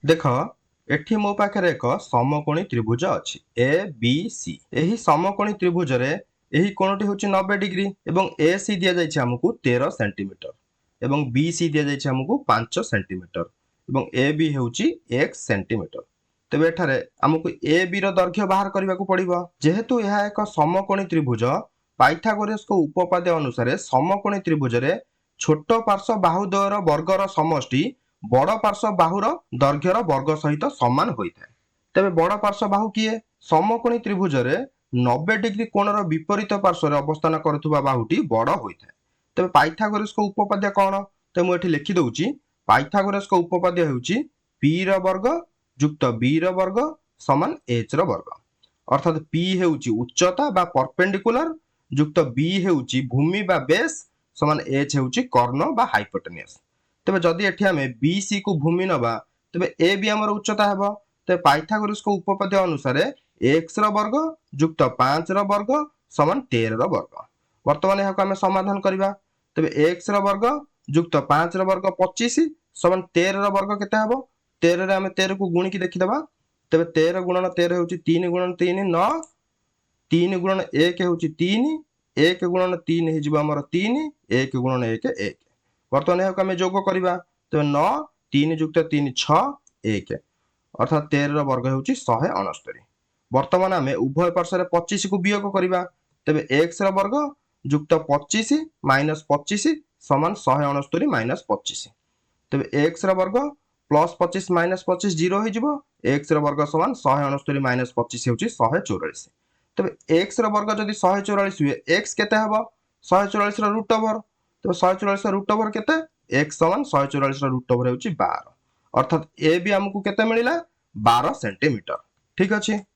देख एठी मो पाखरे एक समकोणी त्रिभुज अछि ए बी सी। एही समकोणी त्रिभुज रे एही कोणटी होछि 90 डिग्री एवं ए सी दिया जाइछि हमकु 13 सेंटीमीटर एवं बी सी दिया जाइछि हमकु 5 सेंटीमीटर एवं ए बी होछि 1 सेंटीमीटर। तेबे एठारे हमकु ए बी रो दैर्घ्य बाहर करबाकू पड़िबो। जेहेतु यह एक समकोणी त्रिभुज पाइथागोरस को उपपाद्य अनुसार समकोणी त्रिभुज रे छोट पार्श्व बाहुद्वयर वर्गर समष्टि बड़ पार्श्व बाहुर दैर्घ्यर वर्ग सहित समान होता है। तेबे बड़ पार्श्व बाहु किए? समकोणी त्रिभुज रे 90 डिग्री कोणर विपरीत पार्श्व अवस्थान करुवा बाहुटी बड़ होता है। तेबे पाइथागोरस को उपपाद्य कौन? तो मुझे लिखि दउची पाइथागोरस को उपपाद्य होउची p र वर्ग जुक्त b र वर्ग समान h र वर्ग। अर्थात p हेउची उच्चता बा परपेंडिकुलर जुक्त b हेउची भूमि बा बेस समान h हेउची कर्ण बा हाइपोटेनियस। तेबे जदि एठी हमें BC को भूमि नबा तेबे ए बी हमर उच्चता हेबो। तेबे पाइथागोरस को उपपाद्य अनुसार x र वर्ग जुक्त 5 र वर्ग समान 13 र वर्ग। वर्तमान यहाको हमें समाधान करिबा। तेबे x र वर्ग जुक्त 5 र वर्ग 25 समान 13 र वर्ग केते हेबो? 13 रे हमें 13 को गुणी की देखि देबा। तेबे 13 गुणन 13 होउची 3 गुणन 3 9 3 गुणन 1 होउची 3 1 गुणन 3 हे जिवो हमर 3 1 गुणन 1 1। वर्तमान यहाको हमें जोग करिबा। तेबे 9 3 जुक्त 3 6 1 अर्थात 13 र वर्ग होउची 169। वर्तमान हमें उभय पार्श्व रे 25 को वियोग करिबा। तेबे x र वर्ग जुक्त 25 माइनस 25 समान 169 माइनस 25। तेबे x र वर्ग प्लस 25 माइनस 25 0 हो जिवो। x र वर्ग समान 169 माइनस 25 होउची 144। तेबे x र वर्ग जदि 144 हुए x केते हबो? 144 र रूट ओवर। तेबे 144 र रूट ओवर केते? x समान 144 र रूट ओवर होउची 12। अर्थात ए बी हमकु केते मिलिला? 12 सेंटीमीटर। ठीक अछि।